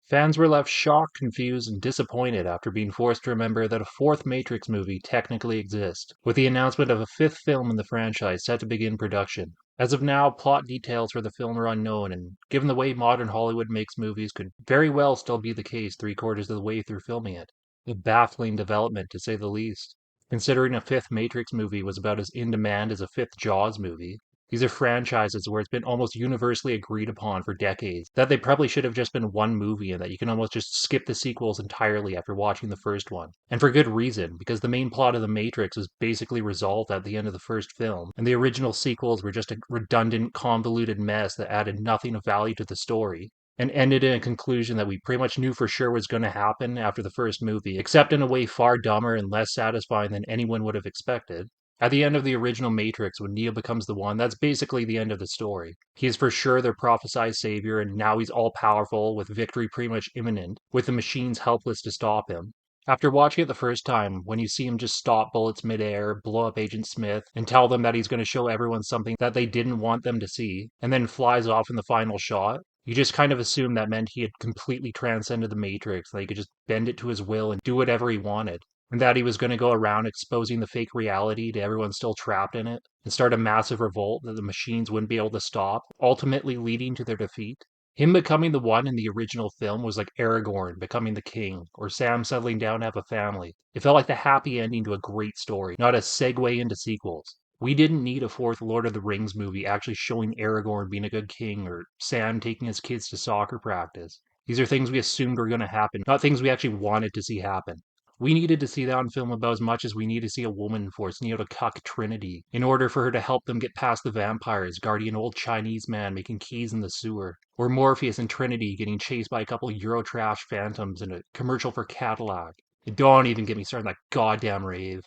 Fans were left shocked, confused, and disappointed after being forced to remember that a fourth Matrix movie technically exists, with the announcement of a fifth film in the franchise set to begin production. As of now, plot details for the film are unknown, and given the way modern Hollywood makes movies, could very well still be the case three-quarters of the way through filming it. A baffling development, to say the least. Considering a fifth Matrix movie was about as in demand as a fifth Jaws movie, these are franchises where it's been almost universally agreed upon for decades that they probably should have just been one movie and that you can almost just skip the sequels entirely after watching the first one. And for good reason, because the main plot of The Matrix was basically resolved at the end of the first film, and the original sequels were just a redundant, convoluted mess that added nothing of value to the story and ended in a conclusion that we pretty much knew for sure was going to happen after the first movie, except in a way far dumber and less satisfying than anyone would have expected. At the end of the original Matrix, when Neo becomes the One, that's basically the end of the story. He is for sure their prophesized savior, and now he's all powerful, with victory pretty much imminent, with the machines helpless to stop him. After watching it the first time, when you see him just stop bullets midair, blow up Agent Smith, and tell them that he's going to show everyone something that they didn't want them to see, and then flies off in the final shot, you just kind of assumed that meant he had completely transcended the Matrix, that he could just bend it to his will and do whatever he wanted, and that he was going to go around exposing the fake reality to everyone still trapped in it, and start a massive revolt that the machines wouldn't be able to stop, ultimately leading to their defeat. Him becoming the One in the original film was like Aragorn becoming the king, or Sam settling down to have a family. It felt like the happy ending to a great story, not a segue into sequels. We didn't need a fourth Lord of the Rings movie actually showing Aragorn being a good king or Sam taking his kids to soccer practice. These are things we assumed were going to happen, not things we actually wanted to see happen. We needed to see that on film about as much as we need to see a woman force Neo to cuck Trinity in order for her to help them get past the vampires, guarding an old Chinese man making keys in the sewer, or Morpheus and Trinity getting chased by a couple Eurotrash phantoms in a commercial for Cadillac. And don't even get me started on that goddamn rave.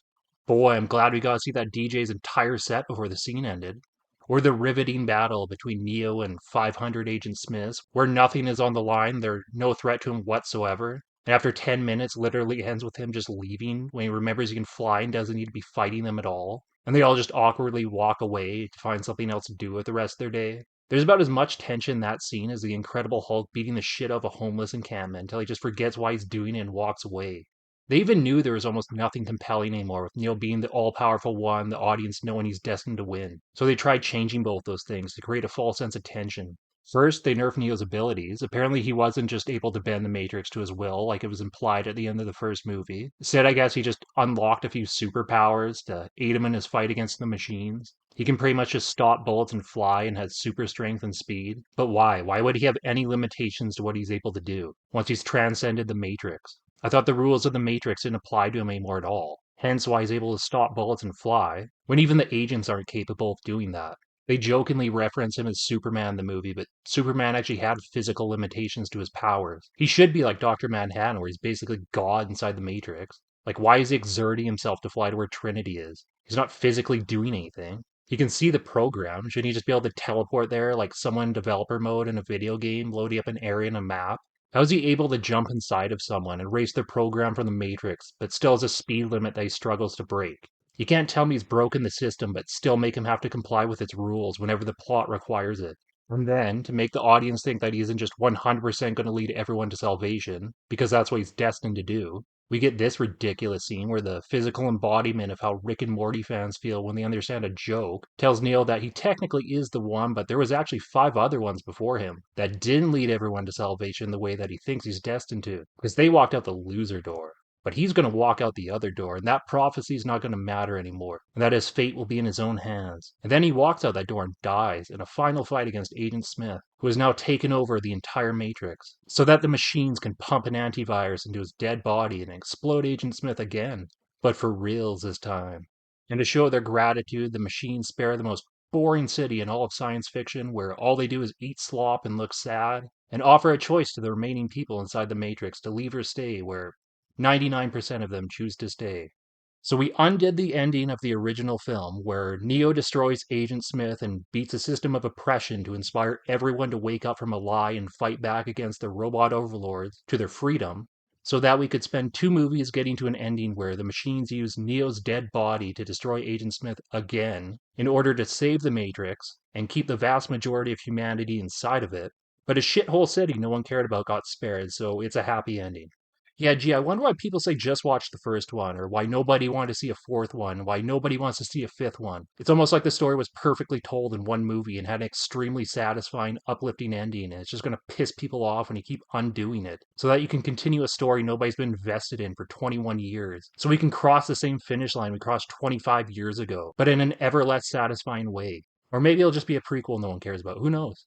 Boy, I'm glad we got to see that DJ's entire set before the scene ended. Or the riveting battle between Neo and 500 Agent Smiths, where nothing is on the line, they're no threat to him whatsoever. And after 10 minutes, literally ends with him just leaving when he remembers he can fly and doesn't need to be fighting them at all. And they all just awkwardly walk away to find something else to do with the rest of their day. There's about as much tension in that scene as the Incredible Hulk beating the shit out of a homeless encampment until he just forgets why he's doing it and walks away. They even knew there was almost nothing compelling anymore, with Neil being the all-powerful one, the audience knowing he's destined to win. So they tried changing both those things to create a false sense of tension. First, they nerfed Neo's abilities. Apparently, he wasn't just able to bend the Matrix to his will, like it was implied at the end of the first movie. Instead, I guess he just unlocked a few superpowers to aid him in his fight against the machines. He can pretty much just stop bullets and fly and has super strength and speed. But why? Why would he have any limitations to what he's able to do once he's transcended the Matrix? I thought the rules of the Matrix didn't apply to him anymore at all. Hence why he's able to stop bullets and fly, when even the agents aren't capable of doing that. They jokingly reference him as Superman in the movie, but Superman actually had physical limitations to his powers. He should be like Dr. Manhattan, where he's basically God inside the Matrix. Like, why is he exerting himself to fly to where Trinity is? He's not physically doing anything. He can see the program. Shouldn't he just be able to teleport there like someone in developer mode in a video game, loading up an area in a map? How is he able to jump inside of someone and erase their program from the Matrix, but still has a speed limit that he struggles to break? You can't tell me he's broken the system, but still make him have to comply with its rules whenever the plot requires it. And then, to make the audience think that he isn't just 100% going to lead everyone to salvation, because that's what he's destined to do, we get this ridiculous scene where the physical embodiment of how Rick and Morty fans feel when they understand a joke tells Neil that he technically is the one, but there was actually 5 other ones before him that didn't lead everyone to salvation the way that he thinks he's destined to, because they walked out the loser door. But he's going to walk out the other door, and that prophecy is not going to matter anymore, and that his fate will be in his own hands. And then he walks out that door and dies in a final fight against Agent Smith, who has now taken over the entire Matrix, so that the machines can pump an antivirus into his dead body and explode Agent Smith again, but for reals this time. And to show their gratitude, the machines spare the most boring city in all of science fiction, where all they do is eat slop and look sad, and offer a choice to the remaining people inside the Matrix to leave or stay, where 99% of them choose to stay. So we undid the ending of the original film, where Neo destroys Agent Smith and beats a system of oppression to inspire everyone to wake up from a lie and fight back against the robot overlords to their freedom, so that we could spend 2 movies getting to an ending where the machines use Neo's dead body to destroy Agent Smith again in order to save the Matrix and keep the vast majority of humanity inside of it, But a shithole city no one cared about got spared, so it's a happy ending. Yeah, gee, I wonder why people say just watch the first one, or why nobody wanted to see a fourth one, why nobody wants to see a fifth one. It's almost like the story was perfectly told in one movie and had an extremely satisfying, uplifting ending, and it's just gonna piss people off when you keep undoing it, so that you can continue a story nobody's been invested in for 21 years. So we can cross the same finish line we crossed 25 years ago, but in an ever less satisfying way. Or maybe it'll just be a prequel no one cares about. Who knows?